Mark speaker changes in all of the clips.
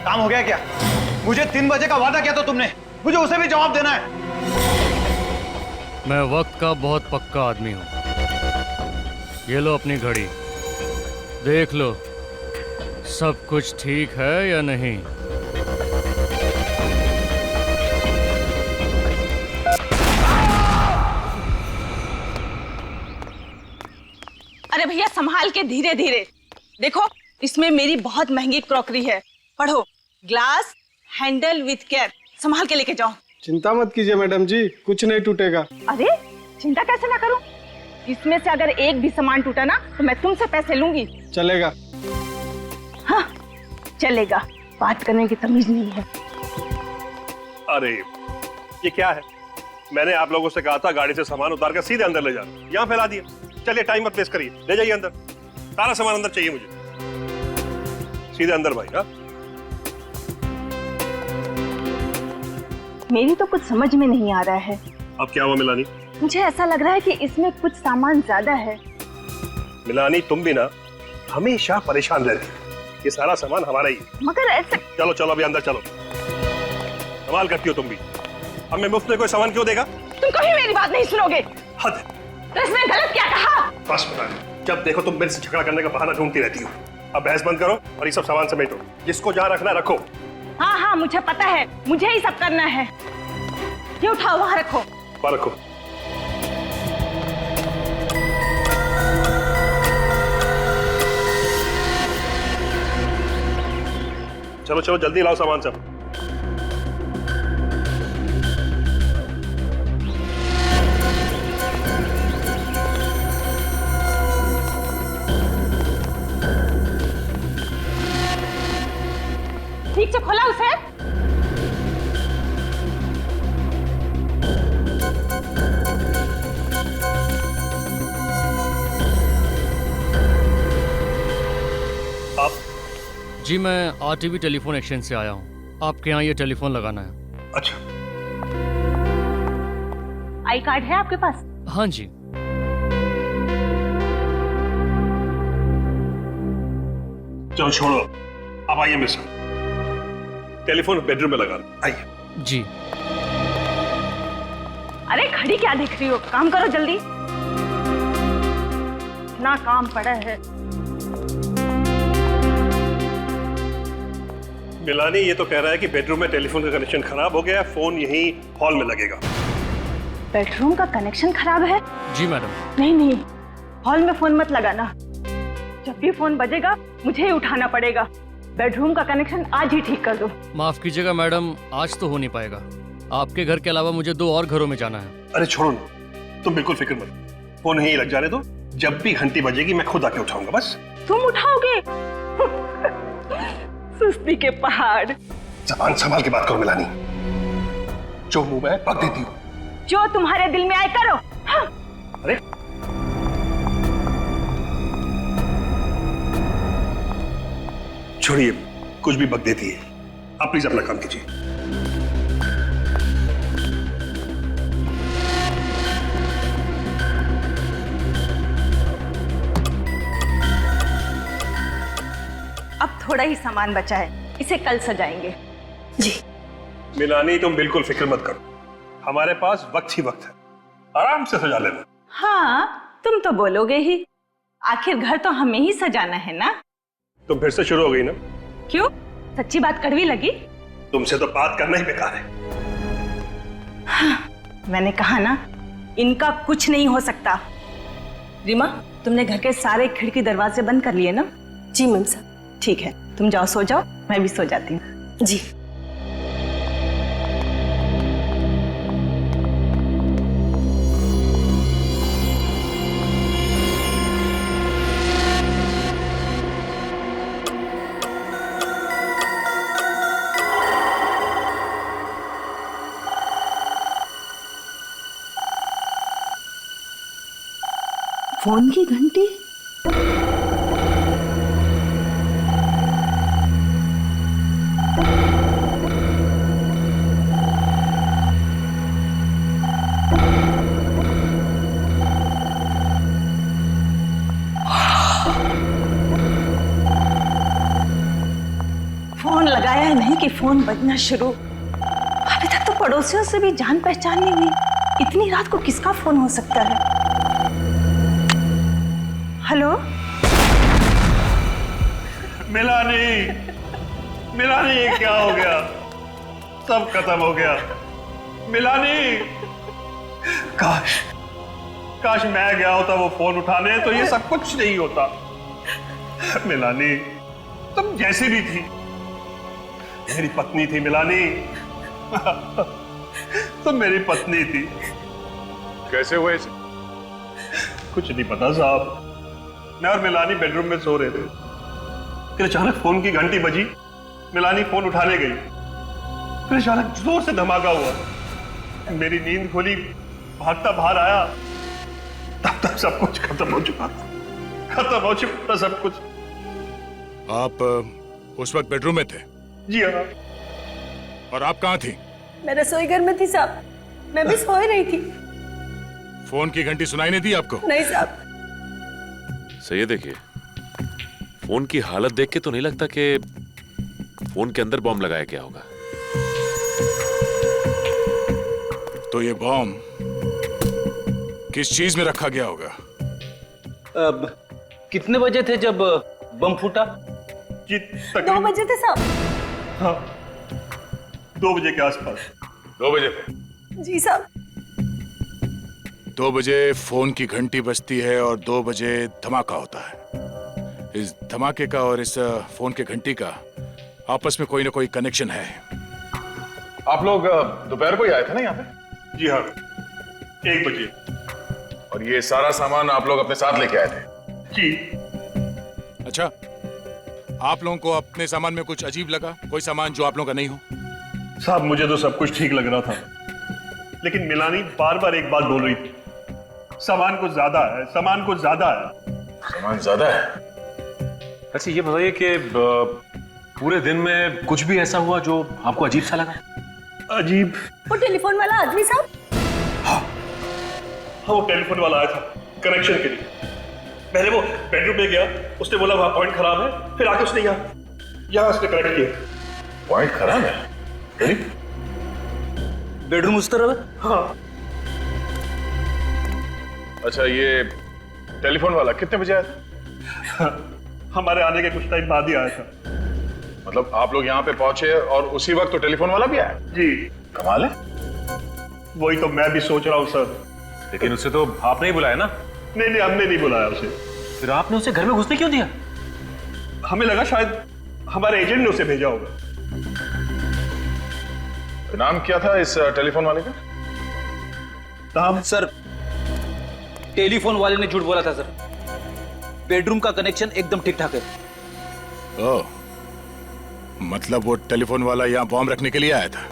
Speaker 1: काम हो गया क्या? मुझे 3 बजे का वादा किया था तुमने, मुझे उसे भी जवाब देना है।
Speaker 2: मैं वक्त का बहुत पक्का आदमी हूँ। ये लो अपनी घड़ी, देख लो सब कुछ ठीक है या नहीं।
Speaker 3: अरे भैया संभाल के, धीरे धीरे। देखो इसमें मेरी बहुत महंगी क्रॉकरी है, पढ़ो। ग्लास हैंडल विथ केयर, संभाल के लेके जाओ।
Speaker 4: चिंता मत कीजिए मैडम जी, कुछ नहीं टूटेगा।
Speaker 3: अरे चिंता कैसे ना करूं? इसमें से अगर एक भी सामान टूटा ना तो मैं तुमसे पैसे लूंगी।
Speaker 4: चलेगा।
Speaker 3: हाँ चलेगा, बात करने की तमीज नहीं है।
Speaker 5: अरे ये क्या है? मैंने आप लोगों से कहा था गाड़ी से सामान उतार कर सीधे अंदर ले जाना, यहाँ फैला दिया। चलिए टाइम मत वेस्ट करिए, ले जाइए अंदर। सारा सामान अंदर चाहिए मुझे, सीधे अंदर भाई। हाँ
Speaker 3: मेरी तो कुछ समझ में नहीं आ रहा है।
Speaker 5: अब क्या हुआ मिलानी?
Speaker 3: मुझे ऐसा लग रहा है कि इसमें कुछ सामान ज्यादा है।
Speaker 5: मिलानी तुम भी ना हमेशा परेशान रहती हो। ये सारा सामान हमारा ही है।
Speaker 3: मगर ऐसे
Speaker 5: चलो चलो अभी अंदर चलो। कमाल करती हो तुम भी। अब मैं मुफ्त में कोई सामान क्यों देगा?
Speaker 3: तुम कभी मेरी बात नहीं सुनोगे।
Speaker 5: हद है।
Speaker 3: तो इसमें गलत क्या कहा?
Speaker 5: बस मिलानी, जब देखो तुम मेरे से झगड़ा करने का बहाना ढूंढती रहती हो। अब बहस बंद करो और ये सब सामान समेटो। जिसको जहाँ रखना रखो।
Speaker 3: हाँ हाँ मुझे पता है, मुझे ही सब करना है। ये उठाओ, वहां रखो।
Speaker 5: वहाँ रखो। चलो चलो जल्दी लाओ सामान सब।
Speaker 3: ठीक से खोला उसे।
Speaker 5: आप?
Speaker 2: जी मैं आरटीवी टेलीफोन एक्सचेंज से आया हूँ, आपके यहाँ ये टेलीफोन लगाना है।
Speaker 5: अच्छा
Speaker 3: आई कार्ड है आपके पास?
Speaker 2: हाँ जी।
Speaker 5: चलो छोड़ो, आप आइए मेरे साथ। टेलीफोन बेडरूम में लगा लो, आइए।
Speaker 2: जी।
Speaker 3: अरे घड़ी क्या देख रही हो, काम करो जल्दी। इतना काम पड़ा है।
Speaker 5: मिलानी ये तो कह रहा है कि बेडरूम में टेलीफोन का कनेक्शन खराब हो गया, फोन यहीं हॉल में लगेगा।
Speaker 3: बेडरूम का कनेक्शन खराब है?
Speaker 2: जी मैडम।
Speaker 3: नहीं नहीं, हॉल में फोन मत लगाना। जब भी फोन बजेगा मुझे ही उठाना पड़ेगा। बेडरूम का कनेक्शन आज ही ठीक कर दो।
Speaker 2: माफ कीजिएगा मैडम, आज तो हो नहीं पाएगा। आपके घर के अलावा मुझे 2 और घरों में जाना है।
Speaker 5: अरे छोड़ो ना, तुम बिल्कुल फिक्र मत, फोन यहीं लग जाने दो। जब भी घंटी बजेगी मैं खुद आके उठाऊंगा। बस
Speaker 3: तुम उठाओगे? सुस्ती के पहाड़।
Speaker 5: ज़बान संभाल के बात करो मिलानी, जो मुंह में पक देती हो।
Speaker 3: जो तुम्हारे दिल में आए करो। हाँ।
Speaker 5: अरे छोड़िए, कुछ भी बक देती है। आप प्लीज अपना काम कीजिए।
Speaker 3: अब थोड़ा ही सामान बचा है, इसे कल सजाएंगे। जी।
Speaker 5: मिलानी तुम बिल्कुल फिक्र मत करो, हमारे पास वक्त ही वक्त है, आराम से सजा लेना।
Speaker 3: हाँ तुम तो बोलोगे ही, आखिर घर तो हमें ही सजाना है ना।
Speaker 5: तुम फिर से शुरू हो गई ना?
Speaker 3: क्यों, सच्ची बात कड़वी लगी?
Speaker 5: तुमसे तो बात करना ही बेकार है।
Speaker 3: हाँ, मैंने कहा ना, इनका कुछ नहीं हो सकता। रीमा, तुमने घर के सारे खिड़की दरवाजे बंद कर लिए ना?
Speaker 6: जी मैम साहब।
Speaker 3: ठीक है, तुम जाओ सो जाओ, मैं भी सो जाती हूँ।
Speaker 6: जी।
Speaker 3: फोन की घंटी। फोन लगाया है नहीं कि फोन बजना शुरू। अभी तक तो पड़ोसियों से भी जान पहचान नहीं हुई। इतनी रात को किसका फोन हो सकता है? हेलो
Speaker 5: मिलानी, मिलानी ये क्या हो गया? सब खत्म हो गया। मिलानी, काश काश मैं गया होता वो फोन उठाने तो ये सब कुछ नहीं होता। मिलानी, तुम जैसी भी थी मेरी पत्नी थी। मिलानी, तुम मेरी पत्नी थी।
Speaker 6: कैसे हुए इसे?
Speaker 5: कुछ नहीं पता साहब। मैं और मिलानी बेडरूम में सो रहे थे, फिर अचानक फोन की घंटी बजी। मिलानी फोन उठाने गई, फिर अचानक जोर से धमाका हुआ। मेरी नींद खुली, भागता बाहर आया, तब तक सब कुछ खत्म हो चुका था। खत्म हो चुका था सब कुछ।
Speaker 6: आप उस वक्त बेडरूम में थे?
Speaker 5: जी हाँ।
Speaker 6: और आप कहाँ थी?
Speaker 7: मैं रसोई घर में थी साहब, मैं भी सो ही रही थी।
Speaker 6: फोन की घंटी सुनाई नहीं दी आपको?
Speaker 7: नहीं साहब।
Speaker 8: सही है, देखिए फोन की हालत देख के तो नहीं लगता कि फोन के अंदर बॉम्ब लगाया गया होगा।
Speaker 6: तो ये बॉम्ब किस चीज में रखा गया होगा?
Speaker 9: अब कितने बजे थे जब बम फूटा?
Speaker 5: जी
Speaker 7: 2 बजे थे साहब।
Speaker 5: हाँ, 2 बजे के आसपास।
Speaker 6: 2 बजे थे?
Speaker 7: जी साहब।
Speaker 6: 2 बजे फोन की घंटी बजती है और 2 बजे धमाका होता है। इस धमाके का और इस फोन के घंटी का आपस में कोई ना कोई कनेक्शन है।
Speaker 10: आप लोग दोपहर को ही आए थे ना यहाँ पे?
Speaker 5: जी हाँ, 1 बजे।
Speaker 10: और ये सारा सामान आप लोग अपने साथ लेके आए थे?
Speaker 5: जी।
Speaker 6: अच्छा, आप लोगों को अपने सामान में कुछ अजीब लगा? कोई सामान जो आप लोगों का नहीं हो?
Speaker 5: साहब मुझे तो सब कुछ ठीक लग रहा था, लेकिन मिलानी बार बार एक बात बोल रही थी, सामान कुछ ज्यादा है, सामान कुछ ज्यादा है।
Speaker 10: सामान ज्यादा है?
Speaker 11: अच्छा ये बताइए कि पूरे दिन में कुछ भी ऐसा हुआ जो आपको अजीब सा लगा?
Speaker 5: अजीब?
Speaker 7: वो टेलीफोन वाला आदमी साहब।
Speaker 5: हाँ, वो टेलीफोन वाला आया था कनेक्शन के लिए। पहले वो बेडरूम में गया, उसने बोला वहां पॉइंट खराब है, फिर आके उसने यहाँ उसने कनेक्ट किया।
Speaker 10: पॉइंट खराब है?
Speaker 9: बेडरूम उस तरफ है?
Speaker 5: हाँ।
Speaker 10: अच्छा, ये टेलीफोन वाला कितने बजे आया था?
Speaker 5: हमारे आने के कुछ टाइम बाद ही आया था।
Speaker 10: मतलब आप लोग यहाँ पे पहुंचे और उसी वक्त तो टेलीफोन वाला भी आया?
Speaker 5: जी।
Speaker 10: कमाल है।
Speaker 5: वही तो मैं भी सोच रहा हूँ सर।
Speaker 11: लेकिन उसे तो आपने ही बुलाया ना?
Speaker 5: नहीं नहीं, हमने नहीं बुलाया उसे।
Speaker 11: फिर आपने उसे घर में घुसने क्यों दिया?
Speaker 5: हमें लगा शायद हमारे एजेंट ने उसे भेजा होगा।
Speaker 10: नाम क्या था इस टेलीफोन वाले का?
Speaker 5: नाम?
Speaker 9: सर, टेलीफोन वाले ने झूठ बोला था सर। बेडरूम का कनेक्शन एकदम ठीक ठाक है।
Speaker 6: ओह, मतलब वो टेलीफोन वाला यहाँ बॉम्ब रखने के लिए आया था?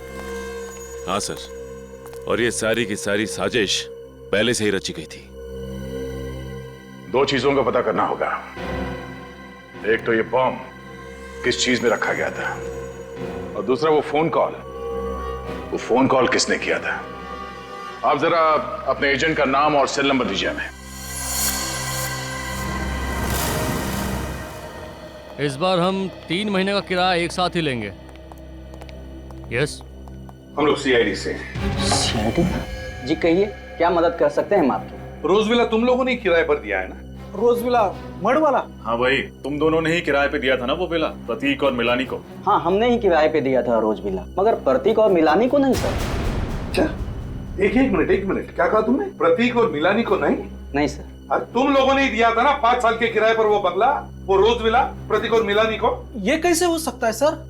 Speaker 8: हाँ सर, और ये सारी की सारी साजिश पहले से ही रची गई थी।
Speaker 10: 2 चीजों का पता करना होगा। एक तो ये बॉम्ब किस चीज में रखा गया था, और दूसरा वो फोन कॉल किसने किया था। आप जरा अपने एजेंट का नाम और सेल नंबर दीजिए हमें।
Speaker 2: इस बार हम 3 महीने का किराया एक साथ ही लेंगे। यस,
Speaker 10: हम लोग सीआईडी से।
Speaker 9: जी कहिए, क्या मदद कर सकते हैं हम आपकी?
Speaker 12: रोजविला तुम लोगों ने किराए पर दिया है ना?
Speaker 4: रोजविला मड़ वाला?
Speaker 11: हाँ भाई, तुम दोनों ने ही किराए पे दिया था ना वो विला, प्रतीक और मिलानी को।
Speaker 9: हाँ, हमने ही किराए पे दिया था रोज विला, मगर प्रतीक और मिलानी को नहीं सर।
Speaker 12: अच्छा, एक मिनट, क्या कहा तुमने? प्रतीक और मिलानी को नहीं?
Speaker 9: नहीं सर।
Speaker 12: अरे तुम लोगों ने ही दिया था ना 5 साल के किराए पर वो बंगला, वो रोजविला, प्रतीक और मिलानी को।
Speaker 4: ये कैसे हो सकता है सर?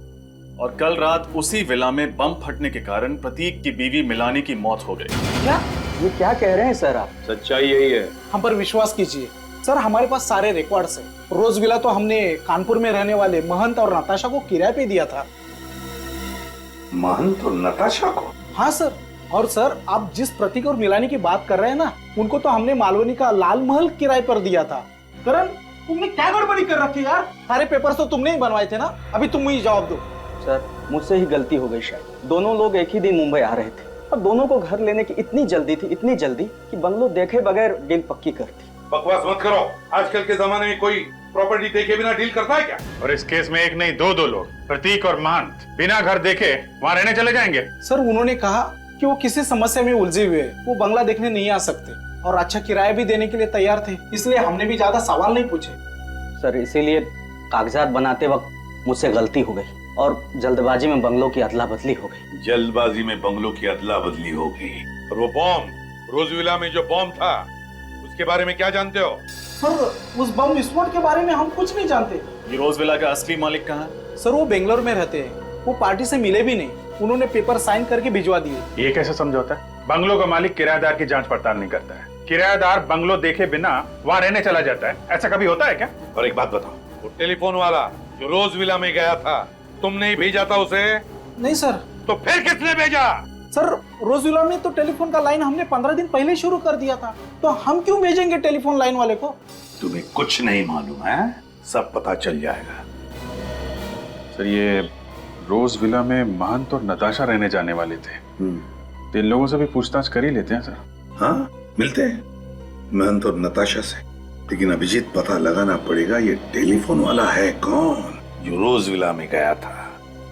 Speaker 11: और कल रात उसी विला में बम फटने के कारण प्रतीक की बीवी मिलानी की मौत हो गई।
Speaker 4: क्या?
Speaker 9: ये क्या कह रहे हैं सर आप?
Speaker 11: सच्चाई यही है।
Speaker 4: हम पर विश्वास कीजिए सर, हमारे पास सारे रिकॉर्ड्स हैं। रोजविला तो हमने कानपुर में रहने वाले महंत और नताशा को किराए पे दिया था।
Speaker 12: महंत और नताशा को?
Speaker 4: हाँ सर। और सर, आप जिस प्रतीक और मिलानी की बात कर रहे हैं ना, उनको तो हमने मालवनी का लाल महल किराए पर दिया था। करण, तुमने क्या गड़बड़ी कर रखी यार? सारे पेपर्स तो तुमने ही बनवाए थे ना। अभी तुम मुझे जवाब दो।
Speaker 9: सर, मुझसे ही गलती हो गई शायद। दोनों लोग एक ही दिन मुंबई आ रहे थे और दोनों को घर लेने की इतनी जल्दी थी कि बंगलो देखे बगैर डील पक्की कर दी।
Speaker 12: बकवास मत करो। आजकल के जमाने में कोई प्रॉपर्टी देखे बिना डील करता है क्या?
Speaker 10: और इस केस में एक नहीं दो लोग, प्रतीक और महंत, बिना घर देखे वहां रहने चले जाएंगे।
Speaker 4: सर उन्होंने कहा कि वो किसी समस्या में उलझे हुए हैं, वो बंगला देखने नहीं आ सकते और अच्छा किराया भी देने के लिए तैयार थे, इसलिए हमने भी ज्यादा सवाल नहीं पूछे।
Speaker 9: सर इसीलिए कागजात बनाते वक्त मुझसे गलती हो गई और जल्दबाजी में बंगलों की अदला बदली हो गई।
Speaker 12: जल्दबाजी में बंगलों की अदला बदली हो गई। और वो बॉम्ब, रोज विला में जो बॉम्ब था, उसके बारे में क्या जानते हो?
Speaker 4: सर उस बम विस्फोट के बारे में हम कुछ नहीं जानते।
Speaker 1: ये रोज विला का असली मालिक कहाँ है?
Speaker 4: सर वो बेंगलोर में रहते हैं, वो पार्टी से मिले भी नहीं, उन्होंने पेपर साइन करके भिजवा दिए।
Speaker 10: ये कैसे समझौता है? बंगलों का मालिक किराएदार की जांच पड़ताल नहीं करता है, किराएदार बंगलो देखे बिना वहां रहने चला जाता है, ऐसा कभी होता है क्या?
Speaker 12: और एक बात बताओ, वो टेलीफोन वाला जो रोज विला में गया था, तुमने ही भेजा था उसे?
Speaker 4: नहीं सर।
Speaker 12: तो फिर किसने भेजा?
Speaker 4: सर रोजविला में तो टेलीफोन का लाइन हमने 15 दिन पहले शुरू कर दिया था, तो हम क्यों भेजेंगे टेलीफोन लाइन वाले को?
Speaker 12: तुम्हें कुछ नहीं मालूम है, सब पता चल जाएगा।
Speaker 11: सर ये रोज विला में महंत और नताशा रहने जाने वाले थे, तो इन लोगों से भी पूछताछ कर ही लेते हैं सर।
Speaker 13: हाँ मिलते हैं महंत और नताशा से, लेकिन अभिजीत पता लगाना पड़ेगा ये टेलीफोन वाला है कौन जो रोज विला में गया था।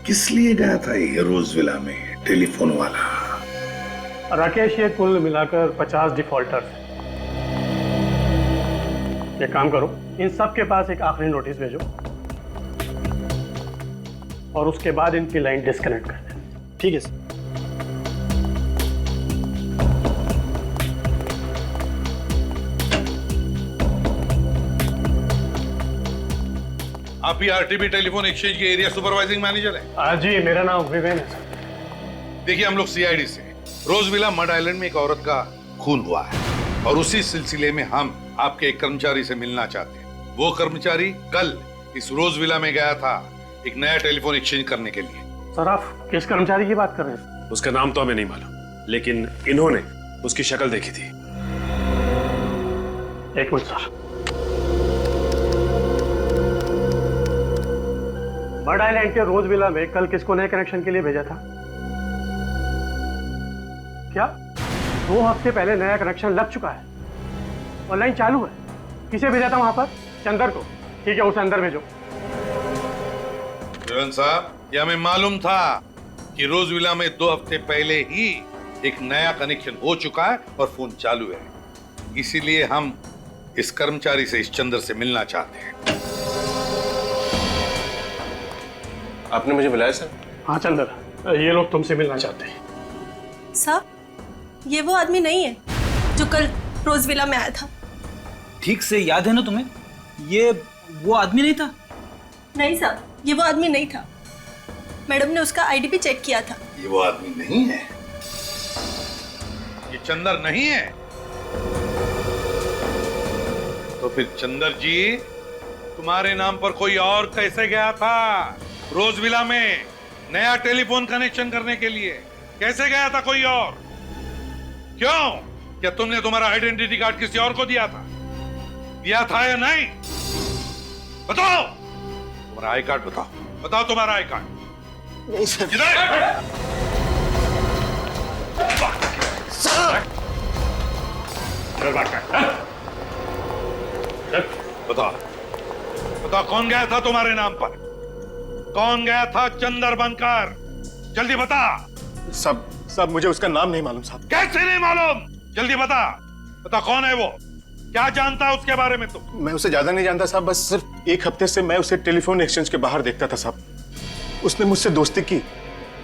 Speaker 13: किस लिए गया था ये रोज विला में टेलीफोन वाला?
Speaker 14: राकेश, ये कुल मिलाकर 50 डिफॉल्टर्स हैं। एक काम करो, इन सब के पास एक आखिरी नोटिस भेजो और उसके बाद इनकी लाइन डिस्कनेक्ट कर देना।
Speaker 4: ठीक है सर।
Speaker 12: आप ही आरटीबी टेलीफोन एक्सचेंज के एरिया सुपरवाइजिंग मैनेजर हैं?
Speaker 14: जी, मेरा नाम विवेन है सर।
Speaker 12: देखिए हम लोग सीआईडी से रोज विला मड आइलैंड में एक औरत का खून हुआ है और उसी सिलसिले में हम आपके एक कर्मचारी से मिलना चाहते हैं। वो कर्मचारी कल इस रोज विला में गया था एक नया टेलीफोन एक्सचेंज करने के लिए।
Speaker 14: सर आप किस कर्मचारी की बात कर रहे हैं?
Speaker 5: उसका नाम तो हमें नहीं मालूम, लेकिन इन्होंने उसकी शक्ल देखी थी।
Speaker 14: एक मिनट सर। मड आइलैंड के रोज विला में कल किसको नए कनेक्शन के लिए भेजा था? क्या 2 हफ्ते पहले नया कनेक्शन लग चुका है और लाइन चालू है? किसे भेजा था वहां पर? चंदर को। ठीक है, उसे अंदर भेजो।
Speaker 12: विवेन साहब, ये हमें मालूम था कि रोज विला में 2 हफ्ते पहले ही एक नया कनेक्शन हो चुका है और फोन चालू है, इसीलिए हम इस कर्मचारी से, इस चंदर से मिलना चाहते हैं।
Speaker 11: आपने मुझे बुलाया सर?
Speaker 14: हाँ चंदर, ये लोग तुमसे मिलना चाहते हैं।
Speaker 7: साहब, ये वो आदमी नहीं है जो कल रोज विला में आया था।
Speaker 9: ठीक से याद है ना तुम्हें? ये वो आदमी नहीं था?
Speaker 7: नहीं साहब, ये वो आदमी नहीं था। मैडम ने उसका आईडी भी चेक किया था।
Speaker 12: ये वो आदमी नहीं है? ये चंदर नहीं है? तो फिर चंदर जी तुम्हारे नाम पर कोई और कैसे गया था रोज विला में नया टेलीफोन कनेक्शन करने के लिए? कैसे गया था कोई और? क्यों? क्या तुमने तुम्हारा आइडेंटिटी कार्ड किसी और को दिया था? दिया था या नहीं? बताओ, तुम्हारा आई कार्ड बताओ, बताओ तुम्हारा आई कार्ड।
Speaker 4: नहीं सर।
Speaker 12: बताओ, बताओ कौन गया था तुम्हारे नाम पर? कौन गया था चंदर बनकर? जल्दी बता।
Speaker 1: सब मुझे उसका नाम नहीं मालूम साहब।
Speaker 12: कैसे नहीं मालूम? जल्दी बता, बता कौन है वो? क्या जानता है उसके बारे में तुम?
Speaker 1: मैं उसे ज्यादा नहीं जानता साहब, बस सिर्फ 1 हफ्ते से मैं उसे टेलीफोन एक्सचेंज के बाहर देखता था साहब। उसने मुझसे दोस्ती की,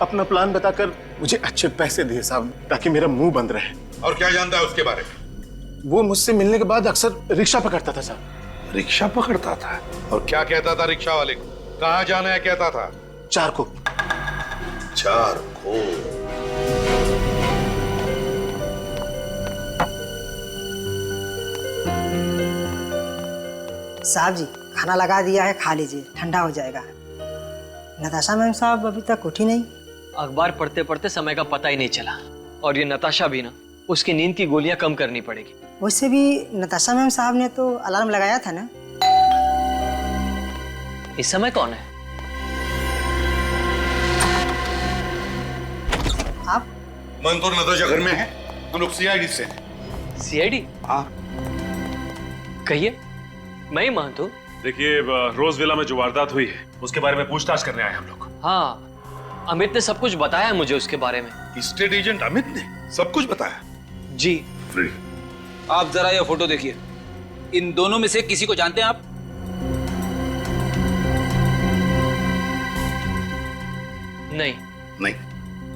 Speaker 1: अपना प्लान बताकर मुझे अच्छे पैसे दिए साहब, ताकि मेरा मुंह बंद रहे।
Speaker 12: और क्या जानता है उसके बारे में?
Speaker 1: वो मुझसे मिलने के बाद अक्सर रिक्शा पकड़ता था साहब।
Speaker 12: रिक्शा पकड़ता था? और क्या कहता था रिक्शा वाले को? कहाँ जाना है कहता था?
Speaker 1: चारकोप।
Speaker 15: साहब जी, खाना लगा दिया है, खा लीजिए, ठंडा हो जाएगा। नताशा मैम साहब अभी तक उठी नहीं।
Speaker 16: अखबार पढ़ते पढ़ते समय का पता ही नहीं चला। और ये नताशा भी ना, उसकी नींद की गोलियां कम करनी पड़ेगी।
Speaker 15: वैसे भी नताशा मैम साहब ने तो अलार्म लगाया था ना।
Speaker 16: इस समय कौन है?
Speaker 15: आप?
Speaker 12: मन तो नताशा घर में है, हम लोग सीआईडी से हैं।
Speaker 16: सीआईडी?
Speaker 12: हाँ।
Speaker 16: कहिए, मैं ही महंत हूँ।
Speaker 8: देखिए, रोज विला में जो वारदात हुई है उसके बारे में पूछताछ करने आए हम लोग।
Speaker 16: हाँ, अमित ने सब कुछ बताया मुझे उसके बारे में।
Speaker 12: स्टेट एजेंट अमित ने सब कुछ बताया?
Speaker 16: जी।
Speaker 12: फ्रेडी,
Speaker 17: आप जरा ये फोटो देखिए। इन दोनों में से किसी को जानते हैं आप?
Speaker 16: नहीं।
Speaker 12: नहीं।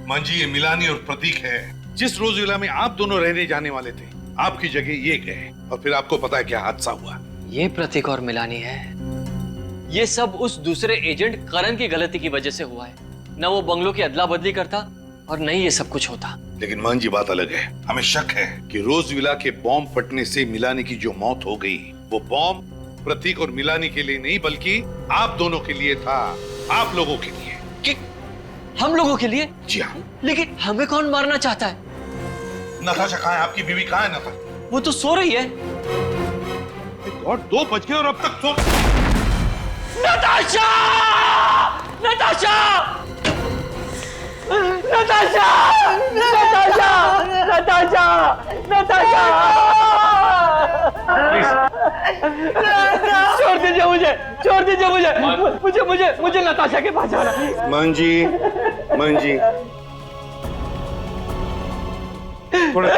Speaker 12: मांझी, ये मिलानी और प्रतीक है। जिस रोज विला में आप दोनों रहने जाने वाले थे, आपकी जगह ये गए और फिर आपको पता है क्या हादसा हुआ।
Speaker 16: ये प्रतीक और मिलानी है। ये सब उस दूसरे एजेंट करण की गलती की वजह से हुआ है। न वो बंगलों की अदला बदली करता और नहीं ये सब कुछ होता।
Speaker 12: लेकिन मांझी, बात अलग है। हमें शक है कि रोज विला के बॉम्ब फटने से मिलानी की जो मौत हो गई, वो बॉम्ब प्रतीक और मिलानी के लिए नहीं बल्कि आप दोनों के लिए था। आप लोगों के लिए।
Speaker 16: कि हम लोगों के लिए?
Speaker 12: जी हाँ।
Speaker 16: लेकिन हमें कौन मारना चाहता है?
Speaker 12: नताशा कहाँ है? आपकी बीवी कहाँ है? नताशा
Speaker 16: वो तो सो रही है।
Speaker 12: गॉड, 2 बज गए और अब तक सो।
Speaker 16: नताशा! नताशा! नताशा! नताशा! नताशा! नताशा! छोड़ दीजिए मुझे, छोड़ दीजिए मुझे नताशा के पास जाना है।
Speaker 12: मांझी, मांझी, थोड़ा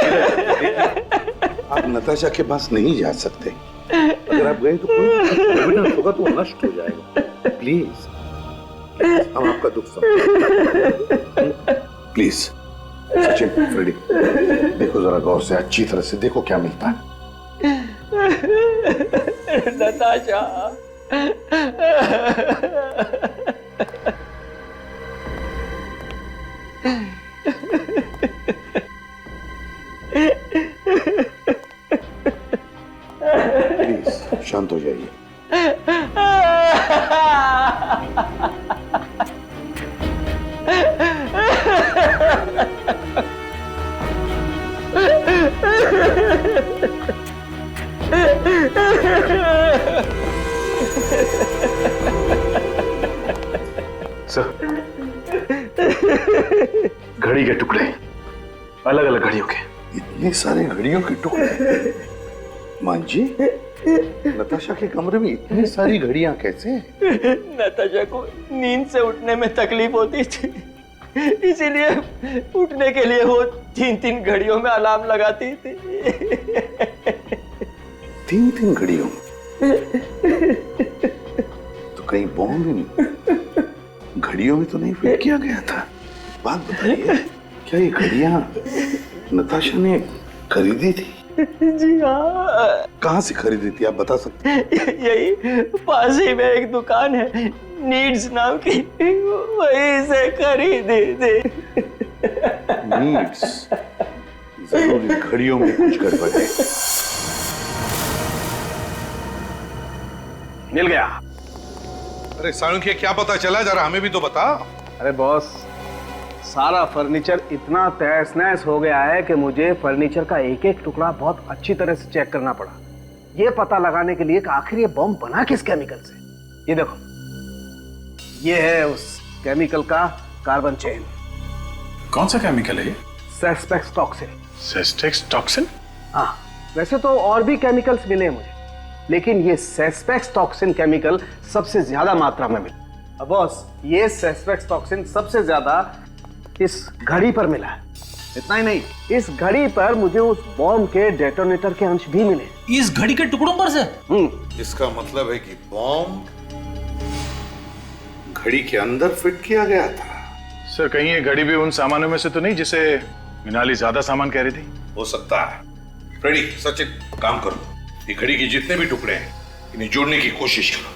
Speaker 12: आप नताशा के पास नहीं जा सकते। अगर आप गए तो एविडेंस होगा तो नष्ट हो जाएगा। प्लीज, हम आपका दुख समझें। प्लीज सचिन, फ्रेडी, देखो जरा गौर से, अच्छी तरह से देखो क्या मिलता है।
Speaker 16: नताशा।
Speaker 12: प्लीज शांत हो जाइए।
Speaker 10: सर, घड़ी के टुकड़े, अलग अलग घड़ियों के।
Speaker 12: इतने सारे घड़ियों के टुकड़े? मांझी, नताशा के कमरे में इतनी सारी घड़ियां कैसे?
Speaker 16: नताशा को नींद से उठने में तकलीफ होती थी, इसीलिए उठने के लिए वो 3-3 घड़ियों में अलार्म लगाती थी।
Speaker 12: 3-3 घड़ियों? तो कहीं बॉम्ब इन घड़ियों में तो नहीं फिट किया गया था? बात बताइए, क्या ये घड़ियां नताशा ने खरीदी थी?
Speaker 16: जी हाँ।
Speaker 12: कहाँ से खरीदी थी, आप बता सकते हैं?
Speaker 16: यही पास ही में एक दुकान है, नीड्स नाम की, वहीं से खरीदी थी।
Speaker 12: नीड्स? जरूर इन घड़ियों में कुछ गड़बड़ है।
Speaker 11: मिल गया।
Speaker 12: अरे साळुंखे, क्या पता चला? जरा हमें भी तो बता।
Speaker 14: अरे बॉस, सारा फर्नीचर इतना तहस नहस हो गया है कि मुझे फर्नीचर का एक एक टुकड़ा बहुत अच्छी तरह से चेक करना पड़ा, ये पता लगाने के लिए कि आखिर ये बॉम्ब बना किस केमिकल से। ये देखो, ये है उस केमिकल का कार्बन चेन।
Speaker 10: कौन सा केमिकल है?
Speaker 14: सेस्पेक्स टॉक्सिन।
Speaker 10: सेस्पेक्स टॉक्सिन?
Speaker 14: हाँ, वैसे तो और भी केमिकल्स मिले मुझे, लेकिन ये सेस्पेक्स टॉक्सिन केमिकल सबसे ज्यादा मात्रा में मिला। अब बॉस, ये सेस्पेक्स टॉक्सिन सबसे ज्यादा इस घड़ी पर मिला है। इतना ही नहीं, इस घड़ी पर मुझे उस बॉम्ब के डेटोनेटर के अंश भी मिले।
Speaker 17: इस घड़ी के टुकड़ों पर से?
Speaker 12: इसका मतलब है कि बॉम्ब घड़ी के अंदर फिट किया गया था।
Speaker 10: सर, कहीं ये घड़ी भी उन सामानों में से तो नहीं जिसे मिनाली ज्यादा सामान कह रही थी?
Speaker 12: हो सकता है। फ्रेडी, सचिन, काम करो, ये घड़ी के जितने भी टुकड़े हैं इन्हें जोड़ने की कोशिश करो।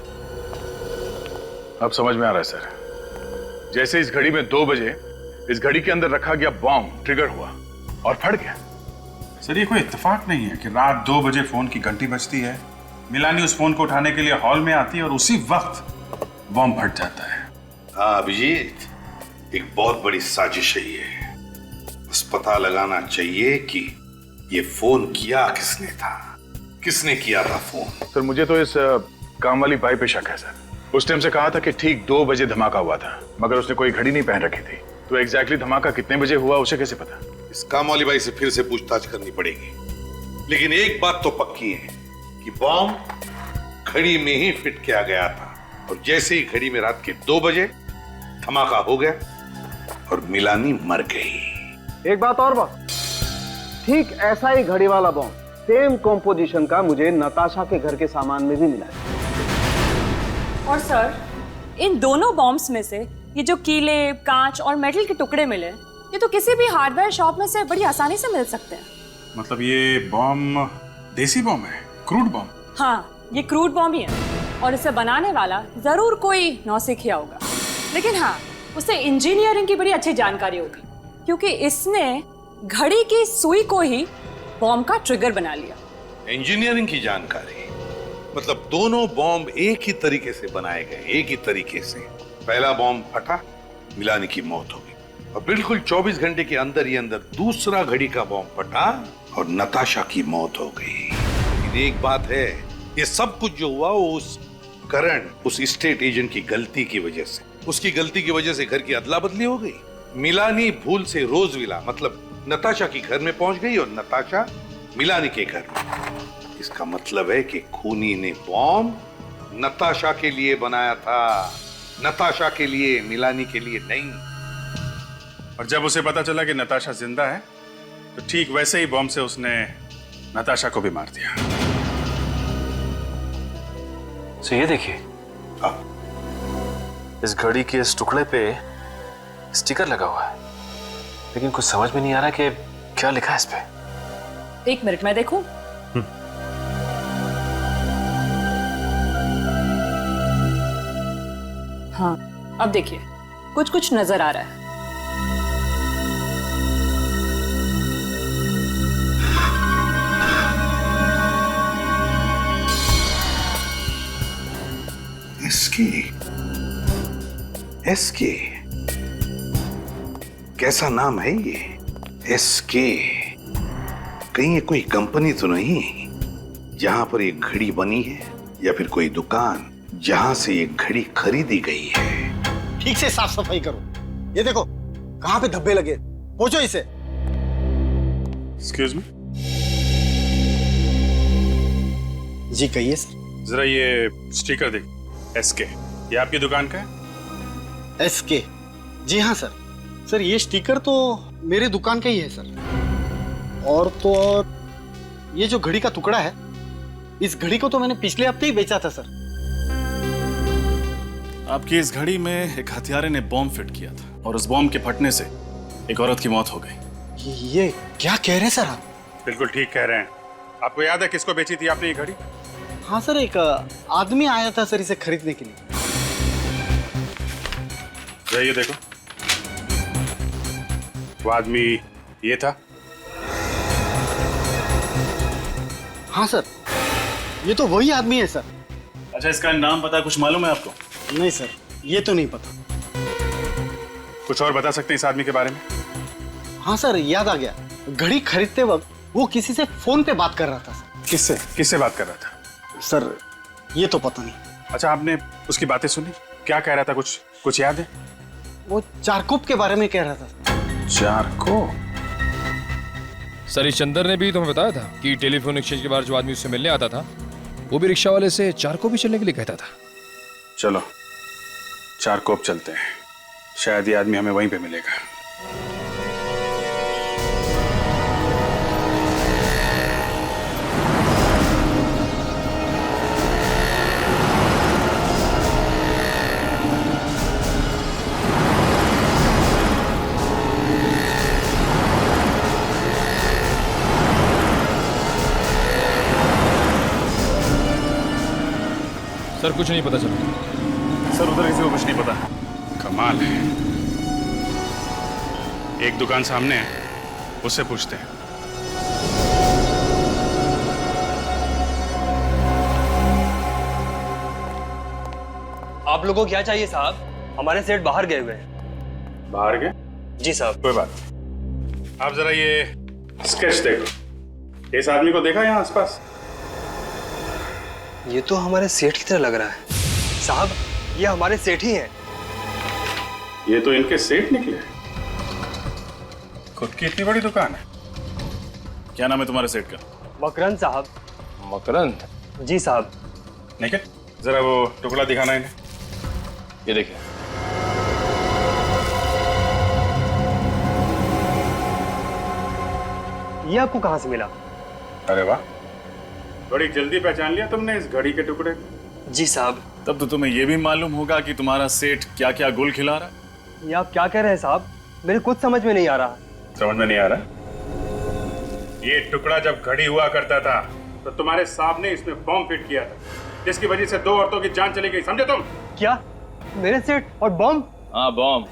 Speaker 10: अब समझ में आ रहा है सर। जैसे इस घड़ी में 2 बजे इस घड़ी के अंदर रखा गया बॉम्ब ट्रिगर हुआ और फट गया।
Speaker 11: सर, ये कोई इत्तेफाक नहीं है कि रात 2 बजे फोन की घंटी बजती है, मिलानी उस फोन को उठाने के लिए हॉल में आती है और उसी वक्त बॉम्ब फट जाता है।
Speaker 12: हाँ अभिजीत, एक बहुत बड़ी साजिश है ये। बस पता लगाना चाहिए कि ये फोन किया किसने था, किसने किया था फोन।
Speaker 10: सर, मुझे तो इस काम वाली बाई पे शक है सर। उस टाइम से कहा था कि ठीक 2 बजे धमाका हुआ था, मगर उसने कोई घड़ी नहीं पहन रखी थी, तो एग्जैक्टली धमाका कितने बजे हुआ उसे कैसे पता?
Speaker 12: इस काम वाली बाई से फिर से पूछताछ करनी पड़ेगी। लेकिन एक बात तो पक्की है कि बॉम्ब घड़ी में ही फिट किया गया था और जैसे ही घड़ी में रात के 2 बजे धमाका हो गया और मिलानी मर गई।
Speaker 14: एक बात और बॉस, ठीक ऐसा ही घड़ी वाला बॉम्ब सेम कॉम्पोजिशन का मुझे नताशा के घर के सामान में भी मिला है।
Speaker 18: और सर, इन दोनों बॉम्ब्स में से ये जो कीले, कांच और मेटल के टुकड़े मिले, ये तो किसी भी हार्डवेयर शॉप में से बड़ी आसानी से मिल सकते हैं।
Speaker 11: मतलब ये बॉम्ब देसी बॉम्ब है, क्रूड बॉम्ब?
Speaker 18: हाँ, ये क्रूड बॉम्ब ही है और इसे बनाने वाला जरूर कोई नौसिखिया होगा, लेकिन हाँ, उसे इंजीनियरिंग की बड़ी अच्छी जानकारी होगी, क्योंकि इसने घड़ी की सुई को ही बॉम्ब का ट्रिगर बना लिया।
Speaker 12: इंजीनियरिंग की जानकारी मतलब दोनों बॉम्ब एक ही तरीके से बनाए गए, एक ही तरीके से। पहला बॉम्ब फटा, मिलानी की मौत हो गई और बिल्कुल 24 घंटे के अंदर ही अंदर दूसरा घड़ी का बॉम्ब फटा और नताशा की मौत हो गई। लेकिन एक बात है, ये सब कुछ जो हुआ वो उस करण, उस स्टेट एजेंट की गलती की वजह से, उसकी गलती की वजह से घर की अदला बदली हो गई। मिलानी भूल से रोजविला मतलब नताशा के घर में पहुंच गई और नताशा मिलानी के घर में। इसका मतलब है कि खूनी ने बॉम्ब नताशा के लिए बनाया था, नताशा के लिए, मिलानी के लिए नहीं।
Speaker 11: और जब उसे पता चला कि नताशा जिंदा है तो ठीक वैसे ही बॉम्ब से उसने नताशा को भी मार दिया।
Speaker 8: तो ये देखिए, इस घड़ी के इस टुकड़े पे स्टिकर लगा हुआ है, लेकिन कुछ समझ में नहीं आ रहा कि क्या लिखा है इस पे।
Speaker 18: 1 मिनट में देखूं। हाँ, अब देखिए, कुछ कुछ नजर आ रहा है।
Speaker 13: एसके, कैसा नाम है ये? एसके, कहीं ये कोई कंपनी तो नहीं जहां पर एक घड़ी बनी है, या फिर कोई दुकान जहां से ये घड़ी खरीदी गई है?
Speaker 4: ठीक से साफ सफाई करो। ये देखो कहां पे धब्बे लगे, पोंछो इसे।
Speaker 11: एक्सक्यूज मी
Speaker 4: जी, कहिए सर।
Speaker 11: जरा ये स्टिकर देख, एसके, ये आपकी दुकान का है?
Speaker 4: एसके, जी हाँ सर। सर ये स्टिकर तो मेरे दुकान का ही है सर। और तो और ये जो घड़ी का टुकड़ा है, इस घड़ी को तो मैंने पिछले हफ्ते ही बेचा था सर।
Speaker 11: आपकी इस घड़ी में एक हथियारे ने बॉम्ब फिट किया था और उस बॉम्ब के फटने से एक औरत की मौत हो गई।
Speaker 4: ये क्या कह रहे हैं सर आप?
Speaker 11: बिल्कुल ठीक कह रहे हैं। आपको याद है किसको बेची थी आपने ये घड़ी?
Speaker 4: हाँ सर, एक आदमी आया था सर इसे खरीदने के लिए।
Speaker 11: ये देखो, वो आदमी ये था।
Speaker 4: हाँ सर, ये तो वही आदमी है सर।
Speaker 11: अच्छा, इसका नाम पता कुछ मालूम है आपको?
Speaker 4: नहीं सर, ये तो नहीं पता।
Speaker 11: कुछ और बता सकते हैं इस आदमी के बारे में?
Speaker 4: हाँ सर, याद आ गया। घड़ी खरीदते वक्त वो किसी से फोन पे बात कर रहा था सर।
Speaker 11: किससे किससे बात कर रहा था
Speaker 4: सर? ये तो पता नहीं।
Speaker 11: अच्छा, आपने उसकी बातें सुनी? क्या कह रहा था, कुछ याद है?
Speaker 4: वो चारकोप के बारे में कह रहा था।
Speaker 11: चारकोप?
Speaker 19: सर, इस चंदर ने भी तुम्हें बताया था कि टेलीफोन एक्सचेंज के बाहर जो आदमी उससे मिलने आता था, वो भी रिक्शा वाले से चारकोप भी चलने के लिए कहता था।
Speaker 11: चलो चारकोप चलते हैं, शायद ये आदमी हमें वहीं पे मिलेगा।
Speaker 19: सर कुछ नहीं पता चला।
Speaker 11: सर उधर किसी को कुछ नहीं पता। कमाल है। एक दुकान सामने है, उससे पूछते हैं।
Speaker 16: आप लोगों को क्या चाहिए साहब? हमारे सेठ बाहर गए हुए हैं।
Speaker 11: बाहर गए?
Speaker 16: जी साहब।
Speaker 11: कोई बात नहीं। आप जरा ये स्केच देखो। इस आदमी को देखा यहाँ आसपास?
Speaker 16: ये तो हमारे सेठ की तरह लग रहा है साहब। ये हमारे सेठ ही हैं।
Speaker 11: ये तो इनके सेठ निकले। खुद की इतनी बड़ी दुकान है। क्या नाम है तुम्हारे सेठ का?
Speaker 16: मकरंद साहब।
Speaker 19: मकरंद?
Speaker 16: जी साहब।
Speaker 11: निखिल, जरा वो टुकड़ा दिखाना इन्हें। ये देखिए।
Speaker 14: ये आपको कहाँ से मिला?
Speaker 11: अरे वाह, बड़ी जल्दी पहचान लिया तुमने इस घड़ी के टुकड़े को।
Speaker 16: जी साहब।
Speaker 11: तब तो तुम्हें यह भी मालूम होगा कि तुम्हारा सेठ क्या क्या गुल खिला रहा है।
Speaker 14: ये आप क्या कह रहे हैं साहब? मेरे कुछ समझ में नहीं आ रहा।
Speaker 11: समझ में नहीं आ रहा? ये टुकड़ा जब घड़ी हुआ करता था तो तुम्हारे साहब ने इसमें बॉम्ब फिट किया था, जिसकी वजह से 2 औरतों की जान चली गई, समझे तुम?
Speaker 14: क्या? मेरे सेठ और बॉम्ब?
Speaker 19: हाँ, बॉम्ब।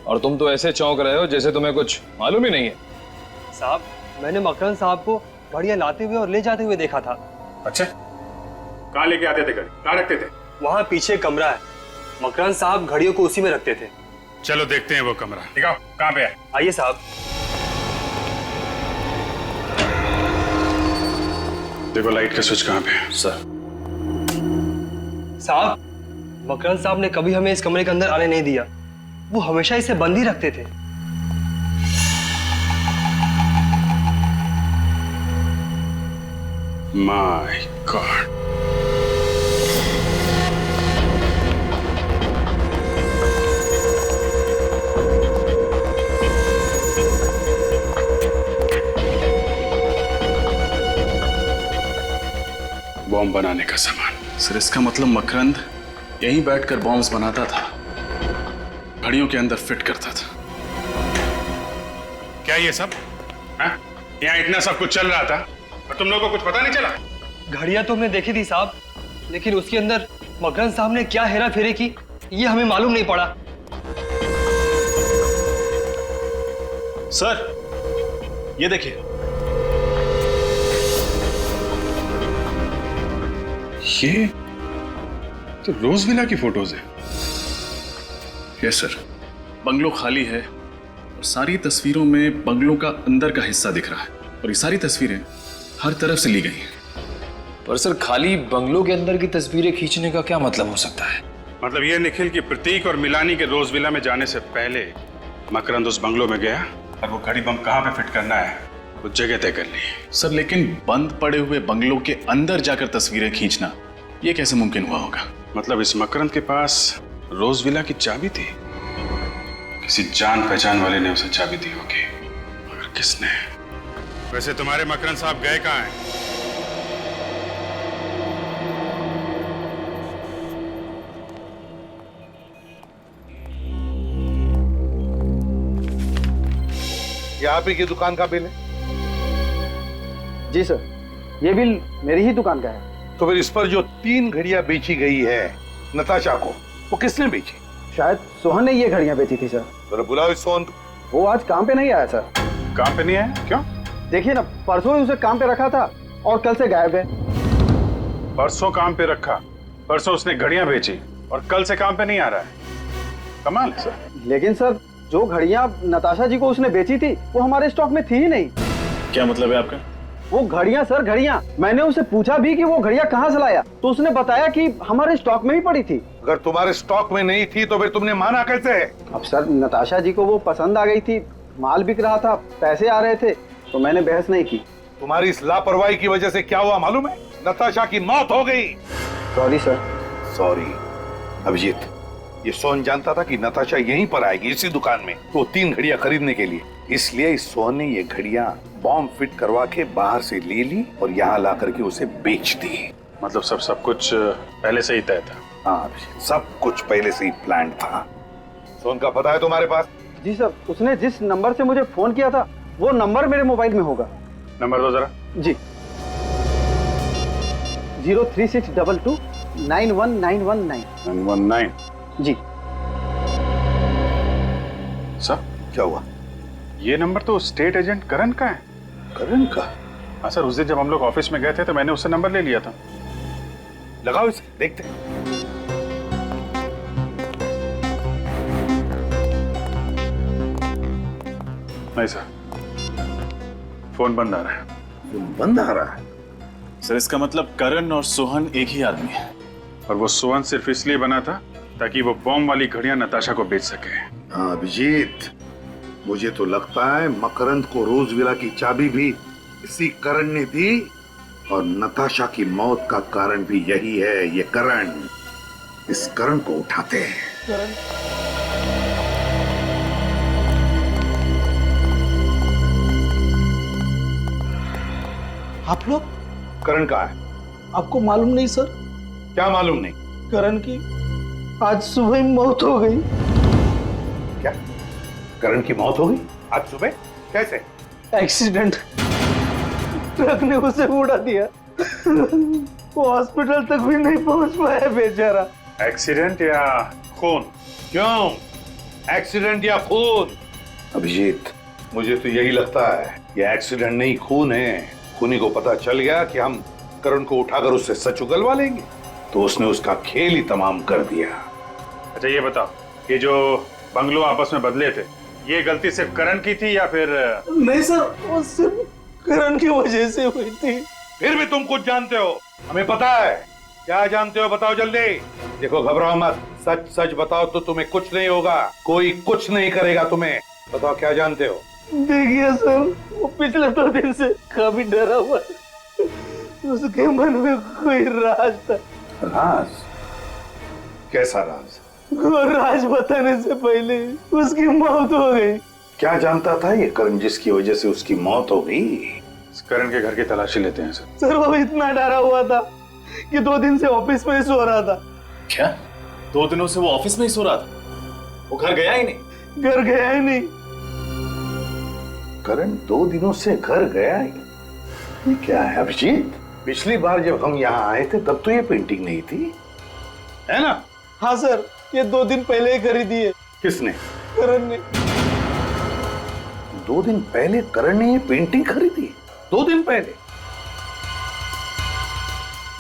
Speaker 19: और तुम तो ऐसे चौंक रहे हो जैसे तुम्हें कुछ मालूम ही नहीं है।
Speaker 14: साहब, मैंने मकरन साहब को घड़ियां लाते हुए और ले जाते हुए देखा था।
Speaker 11: अच्छा, कहाँ लेके आते थे घड़ी? कहाँ रखते थे?
Speaker 14: वहाँ पीछे कमरा है, मकरन साहब घड़ियों को उसी में रखते थे।
Speaker 11: चलो देखते हैं वो कमरा। दिखाओ कहाँ पे है।
Speaker 14: आइए साहब।
Speaker 11: देखो लाइट का स्विच कहाँ पे है। सर
Speaker 14: साहब, मकरन साहब ने कभी हमें इस कमरे के अंदर आने नहीं दिया। वो हमेशा इसे बंद ही रखते थे।
Speaker 11: My God. बॉम्ब बनाने का सामान। सर इसका मतलब मकरंद यहीं बैठकर बॉम्ब्स बनाता था, घड़ियों के अंदर फिट करता था। क्या ये सब? यहाँ इतना सब कुछ चल रहा था और तुम लोगों को कुछ पता नहीं चला?
Speaker 14: घड़ियां तो हमने देखी थी साहब, लेकिन उसके अंदर मकरन साहब ने क्या हेरा फेरी की ये हमें मालूम नहीं पड़ा।
Speaker 11: सर ये देखिए, ये तो रोज विला की फोटोज है। यस सर, बंगलो खाली है और सारी तस्वीरों में बंगलो का अंदर का हिस्सा दिख रहा है और ये सारी तस्वीरें हर तरफ से ली गई हैं।
Speaker 19: पर सर, खाली बंगलों के अंदर की तस्वीरें खींचने का क्या मतलब हो सकता है?
Speaker 11: मतलब ये निखिल की प्रतीक और मिलानी के रोज विला में जाने से पहले मकरंद उस बंगलो में गया और वो घड़ी बम कहाँ पे फिट करना है वो जगह तय कर ली। सर लेकिन बंद पड़े हुए बंगलों के अंदर जाकर तस्वीरें खींचना ये कैसे मुमकिन हुआ होगा? मतलब इस मकरंद के पास रोज विला की चाबी थी, किसी जान पहचान वाले ने उसे चाबी दी होगी, मगर किसने? वैसे तुम्हारे मकरंद साहब गए कहाँ हैं?
Speaker 12: ये आप ही की दुकान का बिल है?
Speaker 14: जी सर, ये बिल मेरी ही दुकान का है।
Speaker 12: तो फिर इस पर जो 3 घड़ियां बेची गई है नताशा को, वो किसने बेची?
Speaker 14: शायद सोहन ने ये घड़ियां बेची थी सर।
Speaker 12: तो बुलाओ इस सोहन को।
Speaker 14: वो आज काम पे नहीं आया सर।
Speaker 11: काम पे नहीं आया? क्यों?
Speaker 14: देखिए ना, परसों ही उसे काम पे रखा था और कल से गायब है।
Speaker 11: परसों काम पे रखा, परसों उसने घड़ियां बेची और कल से काम पे नहीं आ रहा है। कमाल है सर।
Speaker 14: लेकिन सर, जो घड़ियां नताशा जी को उसने बेची थी वो हमारे स्टॉक में थी ही नहीं।
Speaker 11: क्या मतलब है आपका?
Speaker 14: वो घड़ियां सर, घड़ियां। मैंने उसे पूछा भी कि वो घड़ियां कहाँ से लाया, तो उसने बताया कि हमारे स्टॉक में ही पड़ी थी।
Speaker 12: अगर तुम्हारे स्टॉक में नहीं थी तो फिर तुमने माना कैसे?
Speaker 14: अब सर, नताशा जी को वो पसंद आ गई थी, माल बिक रहा था, पैसे आ रहे थे, तो मैंने बहस नहीं की।
Speaker 12: तुम्हारी इस लापरवाही की वजह से क्या हुआ मालूम है? नताशा की मौत हो गई।
Speaker 14: Sorry sir.
Speaker 12: सॉरी अभिजीत, ये सोहन जानता था कि नताशा यहीं पर आएगी इसी दुकान में, तो 3 घड़ियां खरीदने के लिए, इसलिए इस सोहन ने ये घड़ियां बॉम्ब फिट करवा के बाहर से ले ली और यहाँ ला करके उसे बेच दी।
Speaker 11: मतलब सब कुछ पहले से ही तय था?
Speaker 12: हाँ, सब कुछ पहले से ही प्लान था। सोहन का पता है तुम्हारे पास?
Speaker 14: जी सर, उसने जिस नंबर से मुझे फोन किया था वो नंबर मेरे मोबाइल में होगा।
Speaker 11: नंबर दो जरा।
Speaker 14: जी, 03622 91919।
Speaker 11: 919
Speaker 14: जी।
Speaker 11: सब
Speaker 12: क्या हुआ?
Speaker 11: ये नंबर तो स्टेट एजेंट करण का है।
Speaker 12: करण का?
Speaker 11: हाँ सर, उस दिन जब हम लोग ऑफिस में गए थे तो मैंने उससे नंबर ले लिया था।
Speaker 12: लगाओ इसे, देखते हैं।
Speaker 11: नहीं सर, फोन बंद आ रहा है।
Speaker 12: फोन बंद आ रहा है?
Speaker 11: सर इसका मतलब करण और सोहन एक ही आदमी है, और वो सोहन सिर्फ इसलिए बना था ताकि वो बॉम्ब वाली घड़ियां नताशा को बेच सके।
Speaker 13: हाँ अभिजीत, मुझे तो लगता है मकरंद को रोज विला की चाबी भी इसी करण ने दी और नताशा की मौत का कारण भी यही है, ये करण। इस करण को उठाते हैं।
Speaker 4: करण? आप लोग?
Speaker 10: करण कहाँ है?
Speaker 4: आपको मालूम नहीं सर?
Speaker 10: क्या मालूम नहीं?
Speaker 4: करण की आज सुबह मौत हो गई।
Speaker 10: क्या? करण की मौत हो गई आज सुबह? कैसे?
Speaker 4: एक्सीडेंट, ट्रक ने उसे उड़ा दिया। वो हॉस्पिटल तक भी नहीं पहुंच पाया बेचारा।
Speaker 10: एक्सीडेंट या खून? क्यों एक्सीडेंट या खून? अभिजीत, मुझे तो यही लगता है ये एक्सीडेंट नहीं खून है। खूनी को पता चल गया कि हम करण को उठाकर उससे सच उगलवा लेंगे, तो उसने उसका खेल ही तमाम कर दिया।
Speaker 11: अच्छा ये बताओ, ये जो बंगलो आपस में बदले थे, ये गलती सिर्फ करण की थी या फिर?
Speaker 4: नहीं सर, वो सिर्फ करण की वजह से हुई थी।
Speaker 10: फिर भी तुम कुछ जानते हो, हमें पता है। क्या जानते हो बताओ जल्दी। देखो घबराओ मत, सच सच बताओ तो तुम्हें कुछ नहीं होगा, कोई कुछ नहीं करेगा तुम्हें। बताओ क्या जानते हो।
Speaker 4: देखिए सर, वो पिछले 2 दिन से काफी डरा हुआ है। उसके मन में कोई राज था।
Speaker 10: राज? कैसा राज?
Speaker 4: वो राज बताने से पहले उसकी मौत हो गई।
Speaker 10: क्या जानता था ये करण जिसकी वजह से उसकी मौत हो गई?
Speaker 11: करण के घर की तलाशी लेते हैं सर।
Speaker 4: सर वो इतना डरा हुआ था कि 2 दिन से ऑफिस में ही सो रहा था।
Speaker 1: क्या? 2 दिनों से वो ऑफिस में ही सो रहा था? वो घर गया ही नहीं?
Speaker 4: घर गया ही नहीं।
Speaker 10: करण 2 दिनों से घर गया ही? ये क्या है अभिजीत? पिछली बार जब हम यहाँ आए थे तब तो ये पेंटिंग नहीं थी, है ना?
Speaker 4: हाँ सर, ये 2 दिन पहले ही खरीदी है।
Speaker 10: किसने?
Speaker 4: करण ने।
Speaker 10: 2 दिन पहले करण ने ये पेंटिंग खरीदी? 2 दिन पहले?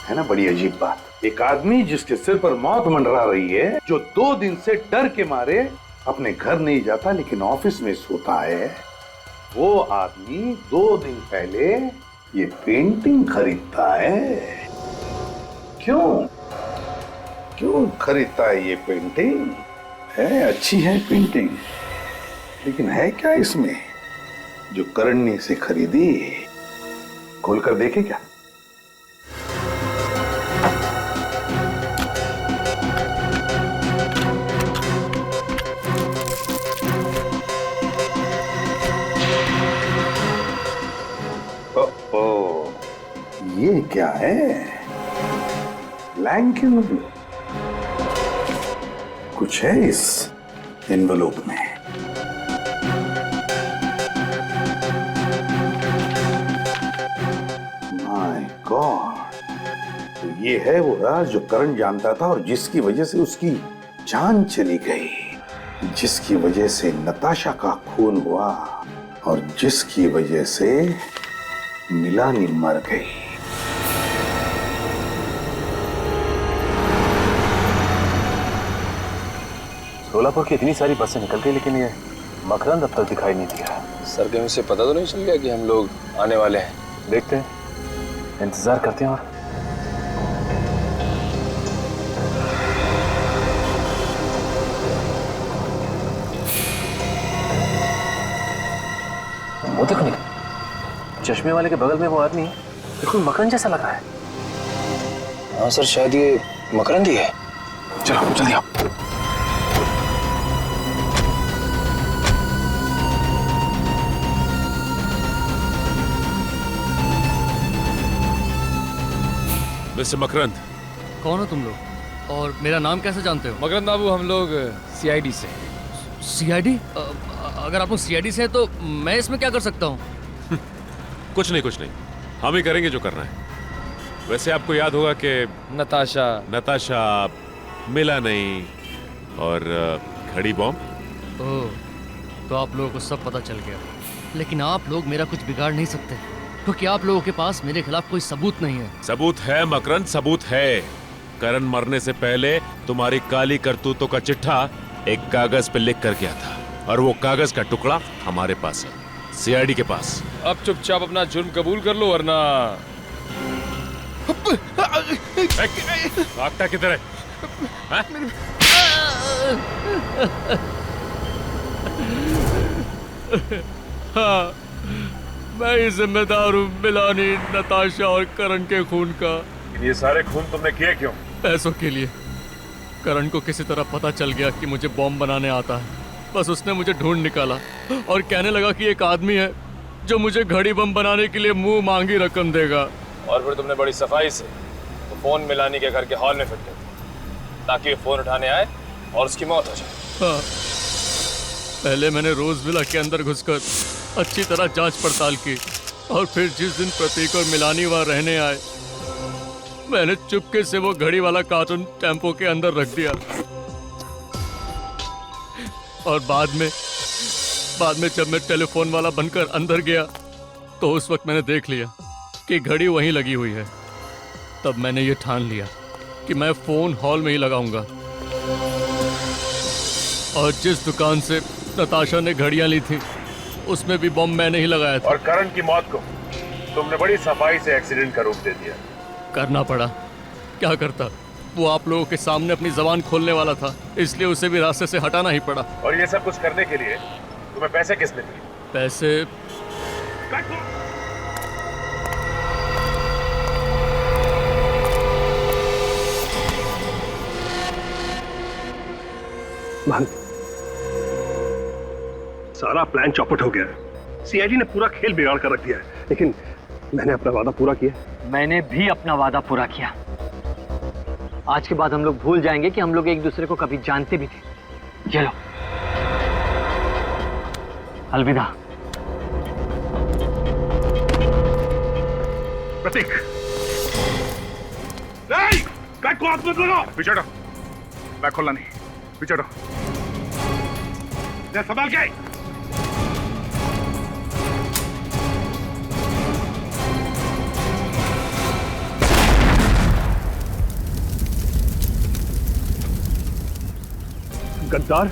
Speaker 10: है ना बड़ी अजीब बात। एक आदमी जिसके सिर पर मौत मंडरा रही है, जो 2 दिन से डर के मारे अपने घर नहीं जाता लेकिन ऑफिस में सोता है, वो आदमी 2 दिन पहले ये पेंटिंग खरीदता है। क्यों क्यों खरीदता है ये पेंटिंग? है अच्छी है पेंटिंग, लेकिन है क्या इसमें जो करण ने इसे खरीदी? खोलकर देखे क्या? ये क्या है? Blank envelope. कुछ है इस एनवलप में। माय गॉड, तो ये है वो राज जो करण जानता था और जिसकी वजह से उसकी जान चली गई, जिसकी वजह से नताशा का खून हुआ और जिसकी वजह से मिलानी मर गई।
Speaker 8: सोलापुर की इतनी सारी बसें निकल गई, लेकिन ये मकरंद अब तक दिखाई नहीं दिया।
Speaker 19: सर कहीं उसे पता तो नहीं चल गया कि हम लोग आने वाले हैं?
Speaker 8: देखते हैं, इंतजार करते हैं। और वो देखो निकल, चश्मे वाले के बगल में वो आदमी है, बिल्कुल मकरंद जैसा लगा है।
Speaker 19: हाँ सर, शायद ये मकरंद ही है।
Speaker 8: चलो जल्दी आओ। मिस्टर मकरंद।
Speaker 2: कौन हो तुम लोग और मेरा नाम कैसे जानते हो?
Speaker 19: मकरंद बाबू, हम लोग सीआईडी से।
Speaker 2: सीआईडी? अगर आप लोग सीआईडी से हैं तो मैं इसमें क्या कर सकता हूँ?
Speaker 8: कुछ नहीं, हम ही करेंगे जो करना है। वैसे आपको याद होगा कि नताशा मिला नहीं और घड़ी बॉम्ब।
Speaker 2: ओह, तो आप लोगों को सब पता चल गया। लेकिन आप लोग मेरा कुछ बिगाड़ नहीं सकते, क्योंकि आप लोगों के पास मेरे खिलाफ कोई सबूत नहीं है।
Speaker 8: सबूत है मकरंद, सबूत है। करण मरने से पहले तुम्हारी काली करतूतों का चिट्ठा एक कागज पे लिख कर गया था, और वो कागज का टुकड़ा हमारे पास है, सीआईडी के पास।
Speaker 19: अब चुपचाप अपना जुर्म कबूल कर लो, वरना
Speaker 8: भागता किधर है?
Speaker 2: हाँ, मैं ही जिम्मेदार हूँ मिलानी, नताशा और करण के खून का।
Speaker 10: ये सारे खून तुमने किए क्यों?
Speaker 2: पैसों के लिए। करण को किसी तरह पता चल गया कि मुझे बॉम्ब बनाने आता है। बस उसने मुझे ढूंढ निकाला और कहने लगा कि एक आदमी है जो मुझे घड़ी बम बनाने के लिए मुंह मांगी रकम देगा।
Speaker 19: और फिर तुमने बड़ी सफाई से तो फोन मिलानी के घर के हॉल में फिट कर दिया ताकि फोन उठाने आए और उसकी मौत हो जाए।
Speaker 2: हाँ। पहले मैंने रोज विला के अंदर घुसकर अच्छी तरह जांच पड़ताल की और फिर जिस दिन प्रतीक और मिलानी वहां रहने आए, मैंने चुपके से वो घड़ी वाला कार्टून टेम्पो के अंदर रख दिया। और बाद में जब मैं टेलीफोन वाला बनकर अंदर गया तो उस वक्त मैंने देख लिया कि घड़ी वहीं लगी हुई है। तब मैंने ये ठान लिया कि मैं फोन हॉल में ही लगाऊंगा। और जिस दुकान से नताशा ने घड़ियां ली थी उसमें भी बम मैंने ही लगाया था।
Speaker 10: और करण की मौत को तुमने बड़ी सफाई से एक्सीडेंट का रूप दे दिया।
Speaker 2: करना पड़ा, क्या करता। वो आप लोगों के सामने अपनी जबान खोलने वाला था, इसलिए उसे भी रास्ते से हटाना ही पड़ा।
Speaker 10: और ये सब कुछ करने के लिए तुम्हें पैसे किसने दिए?
Speaker 2: पैसे
Speaker 5: सारा प्लान चौपट हो गया है। सीआईडी ने पूरा खेल बिगाड़ कर रख दिया है, लेकिन मैंने अपना वादा पूरा किया।
Speaker 16: मैंने भी अपना वादा पूरा किया। आज के बाद हम लोग भूल जाएंगे कि हम लोग एक दूसरे को कभी जानते भी थे। चलो, अलविदा।
Speaker 5: प्रतीक, नहीं, बैग को हाथ मत लगाओ।
Speaker 10: पीछे हटो। बैग खोलना नहीं, पीछे हटो।
Speaker 5: संभाल के। गद्दार,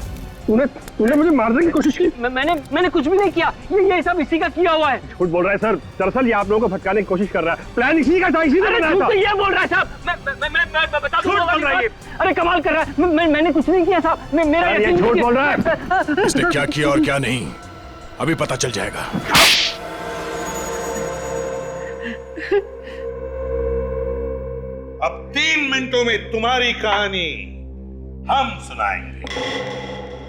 Speaker 5: तूने मुझे मारने की कोशिश की।
Speaker 16: मैंने कुछ भी नहीं किया। ये सब इसी का किया हुआ है।
Speaker 5: झूठ बोल रहा है सर। दरअसल ये आप लोगों को भटकाने की कोशिश कर रहा है। प्लान इसी का था, इसी ने बनाया था।
Speaker 16: ये बोल रहा है साहब। मैं बता दूं।
Speaker 5: झूठ बोल रहा है।
Speaker 16: अरे कमाल कर रहा है। मैंने कुछ नहीं किया साहब। मेरा
Speaker 5: ये झूठ बोल रहा है।
Speaker 6: इसने क्या किया और क्या नहीं अभी पता चल जाएगा।
Speaker 12: अब 3 मिनटों में तुम्हारी कहानी हम सुनाएंगे।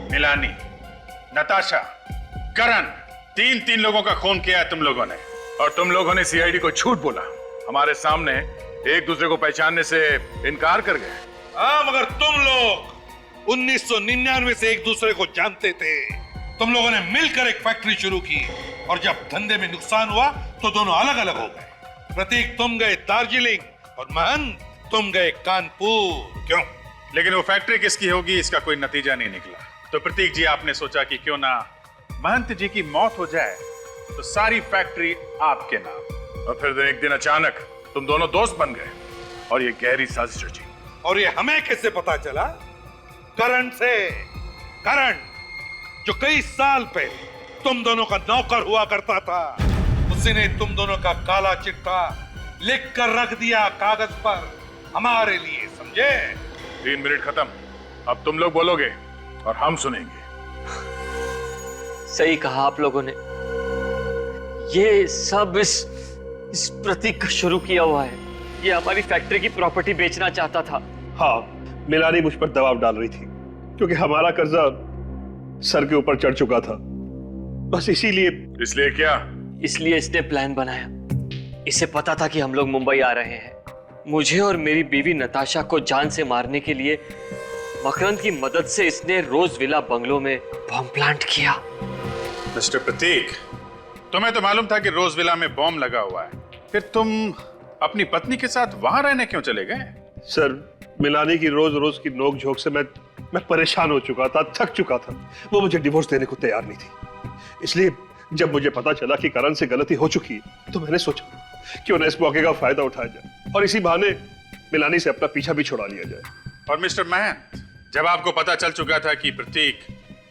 Speaker 10: मिलानी, नताशा, करण, तीन लोगों का खून किया है तुम लोगों ने। और तुम लोगों ने सीआईडी को झूठ बोला। हमारे सामने एक दूसरे को पहचानने से इनकार कर गए।
Speaker 12: हाँ, मगर तुम लोग 1999 से एक दूसरे को जानते थे। तुम लोगों ने मिलकर एक फैक्ट्री शुरू की और जब धंधे में नुकसान हुआ तो दोनों अलग अलग हो गए। प्रतीक, तुम गए दार्जिलिंग और महंत, तुम गए कानपुर।
Speaker 10: क्यों? लेकिन वो फैक्ट्री किसकी होगी इसका कोई नतीजा नहीं निकला। तो प्रतीक जी, आपने सोचा कि क्यों ना महंत जी की मौत हो जाए तो सारी फैक्ट्री आपके नाम। और फिर एक दिन अचानक तुम दोनों दोस्त बन गए और ये गहरी साजिश रची।
Speaker 12: और ये हमें कैसे पता चला? करण से। करण जो कई साल पहले तुम दोनों का नौकर हुआ करता था, उसी ने तुम दोनों का काला चिट्ठा लिख कर रख दिया कागज पर हमारे लिए, समझे?
Speaker 10: 3 मिनट खत्म। अब तुम लोग बोलोगे और हम सुनेंगे।
Speaker 16: सही कहा आप लोगों ने। ये सब इस प्रतीक का शुरू किया हुआ है। ये हमारी फैक्ट्री की प्रॉपर्टी बेचना चाहता था।
Speaker 5: हाँ, मिलानी मुझ पर दबाव डाल रही थी क्योंकि हमारा कर्जा सर के ऊपर चढ़ चुका था। बस इसीलिए।
Speaker 10: इसलिए क्या?
Speaker 16: इसलिए इसने प्लान बनाया। इसे पता था कि हम लोग मुंबई आ रहे हैं। मुझे और मेरी बीवी नताशा को जान से मारने के लिए मकरंद की मदद से इसने रोज विला बंगलो में बॉम्ब प्लांट किया।
Speaker 10: मिस्टर प्रतीक, तुम्हें तो मालूम था कि रोज विला में बॉम्ब लगा हुआ है, फिर तुम अपनी पत्नी के साथ वहां रहने क्यों चले गए?
Speaker 5: सर, मिलानी की रोज रोज की नोक झोंक से मैं परेशान हो चुका था, थक चुका था। वो मुझे डिवोर्स देने को तैयार नहीं थी। इसलिए जब मुझे पता चला कि करण से गलती हो चुकी है तो मैंने सोचा क्यों ना इस मौके का फायदा उठाया जाए और इसी बहाने मिलानी से अपना पीछा भी छुड़ा लिया जाए।
Speaker 10: और मिस्टर महंत, जब आपको पता चल चुका था कि प्रतीक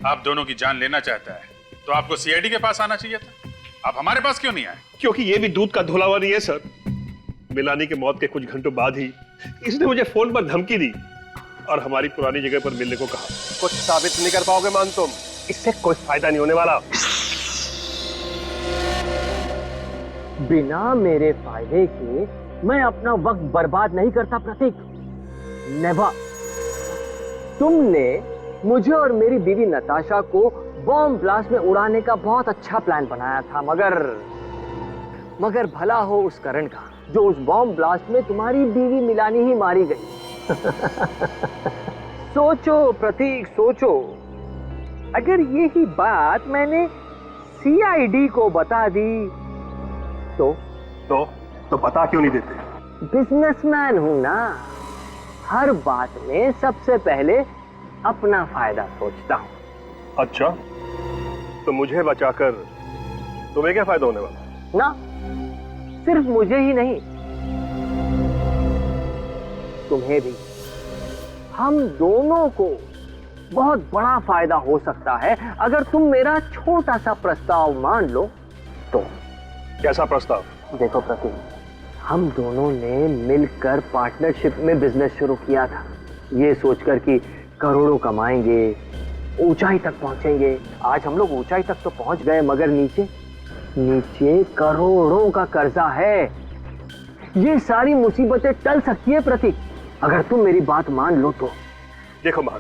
Speaker 10: आप दोनों की जान लेना चाहता है तो आपको सीआईडी के पास आना चाहिए था। आप हमारे पास क्यों नहीं आए?
Speaker 5: क्योंकि ये भी दूध का धुलावा नहीं है सर। मिलानी के मौत के कुछ घंटों बाद ही इसने मुझे फोन पर धमकी दी और हमारी पुरानी जगह पर मिलने को कहा।
Speaker 1: कुछ साबित नहीं कर पाओगे मान तुम?
Speaker 5: इससे कोई फायदा नहीं होने वाला।
Speaker 20: बिना मेरे फायदे के मैं अपना वक्त बर्बाद नहीं करता प्रतीक, नेवर। तुमने मुझे और मेरी बीवी नताशा को बॉम्ब ब्लास्ट में उड़ाने का बहुत अच्छा प्लान बनाया था, मगर भला हो उस करण का जो उस बॉम्ब ब्लास्ट में तुम्हारी बीवी मिलानी ही मारी गई। सोचो प्रतीक, सोचो, अगर यही बात मैंने सीआईडी को बता दी
Speaker 5: तो बता क्यों नहीं देते?
Speaker 20: बिजनेसमैन हूं ना, हर बात में सबसे पहले अपना फायदा सोचता हूं।
Speaker 5: अच्छा, तो मुझे बचाकर तुम्हें क्या फायदा होने वाला?
Speaker 20: ना सिर्फ मुझे ही नहीं, तुम्हें भी। हम दोनों को बहुत बड़ा फायदा हो सकता है अगर तुम मेरा छोटा सा प्रस्ताव मान लो तो।
Speaker 5: कैसा प्रस्ताव?
Speaker 20: देखो प्रतीक, हम दोनों ने मिलकर पार्टनरशिप में बिजनेस शुरू किया था, ये सोचकर कि करोड़ों कमाएंगे, ऊंचाई तक पहुंचेंगे। आज हम लोग ऊंचाई तक तो पहुंच गए, मगर नीचे करोड़ों का कर्जा है। ये सारी मुसीबतें टल सकती है प्रतीक, अगर तुम मेरी बात मान लो तो।
Speaker 5: देखो मान,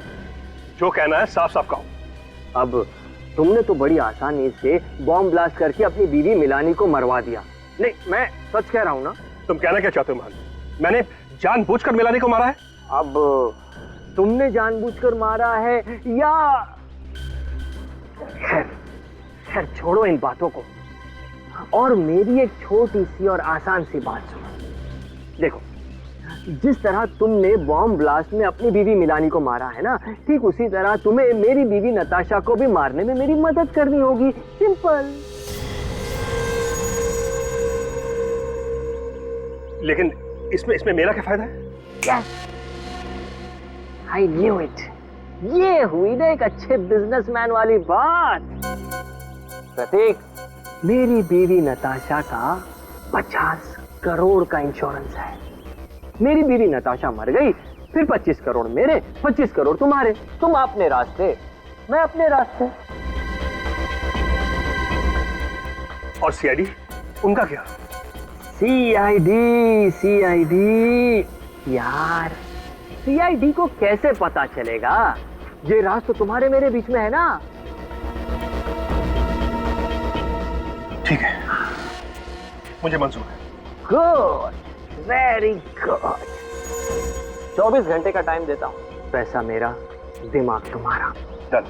Speaker 5: जो कहना है साफ साफ कहो।
Speaker 20: अब तुमने तो बड़ी आसानी से बॉम्ब ब्लास्ट करके अपनी बीवी मिलानी को मरवा दिया। नहीं, मैं सच कह रहा हूं ना।
Speaker 5: तुम कहना क्या चाहते हो मान? मैंने जानबूझकर मिलानी को मारा है?
Speaker 20: अब तुमने जानबूझकर मारा है या खैर छोड़ो इन बातों को, और मेरी एक छोटी सी और आसान सी बात सुनो। देखो, जिस तरह तुमने बॉम्ब ब्लास्ट में अपनी बीवी मिलानी को मारा है ना, ठीक उसी तरह तुम्हें मेरी बीवी नताशा को भी मारने में मेरी मदद करनी होगी। सिंपल।
Speaker 5: लेकिन इसमें मेरा क्या फायदा है?
Speaker 20: Yes, I knew it. ये हुई ना एक अच्छे बिजनेसमैन वाली बात। प्रतीक, मेरी बीवी नताशा का 50 करोड़ का इंश्योरेंस है। मेरी बीवी नताशा मर गई, फिर 25 करोड़ मेरे, 25 करोड़ तुम्हारे। तुम अपने रास्ते, मैं अपने रास्ते।
Speaker 5: और सीआईडी, उनका क्या?
Speaker 20: सीआईडी यार, सीआईडी को कैसे पता चलेगा? ये राज तो तुम्हारे मेरे बीच में है ना।
Speaker 5: ठीक है, मुझे मंजूर है।
Speaker 20: Good, very good. 24 घंटे का टाइम देता हूं। पैसा मेरा, दिमाग तुम्हारा।
Speaker 5: डन।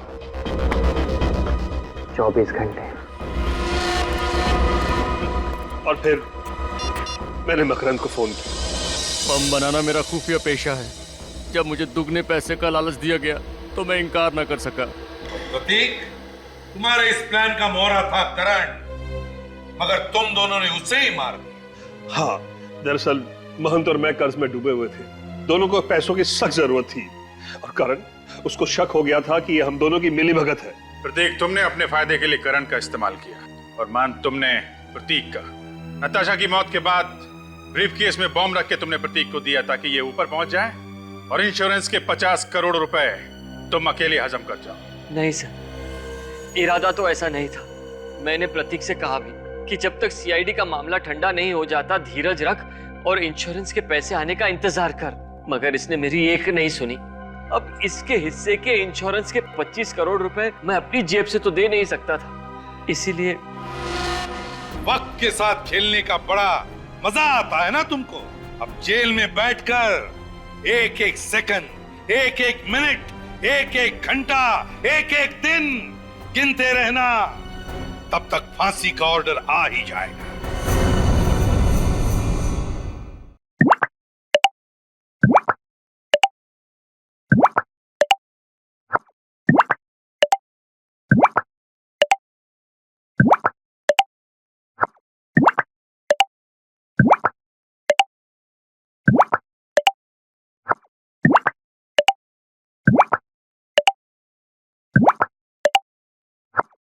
Speaker 20: 24 घंटे।
Speaker 5: और फिर मैंने मकरंद को फोन किया।
Speaker 2: बम बनाना मेरा खुफिया पेशा है। जब मुझे दुगने पैसे का लालच दिया गया तो मैं इनकार न कर सका।
Speaker 12: प्रतीक, तुम्हारे इस प्लान का मोहरा था करण, मगर तुम दोनों ने उसे ही मार दिया।
Speaker 5: हाँ, दरअसल महंत और मैं कर्ज में डूबे हुए थे। दोनों को पैसों की सख्त जरूरत थी और करण, उसको शक हो गया था कि ये हम दोनों की मिलीभगत है।
Speaker 10: प्रतीक, तुमने अपने फायदे के लिए करण का इस्तेमाल किया और मान तुमने प्रतीक का। नताशा की मौत के बाद ब्रीफकेस में बॉम्ब रख के तुमने प्रतीक को दिया ताकि ये ऊपर पहुंच जाए और इंश्योरेंस के 50 करोड़ रुपए तुम अकेले हजम कर जाओ।
Speaker 16: नहीं सर, इरादा तो ऐसा नहीं था। मैंने प्रतीक से कहा भी कि जब तक सीआईडी का मामला ठंडा नहीं हो जाता धीरज रख और इंश्योरेंस के पैसे आने का इंतजार कर, मगर इसने मेरी एक नहीं सुनी। अब इसके हिस्से के इंश्योरेंस के 25 करोड़ रुपए मैं अपनी जेब से तो दे नहीं सकता था, इसीलिए।
Speaker 12: वक्त के साथ खेलने का बड़ा मजा आता है ना तुमको। अब जेल में बैठकर एक एक सेकंड, एक एक मिनट, एक एक घंटा, एक एक दिन गिनते रहना, तब तक फांसी का ऑर्डर आ ही जाएगा।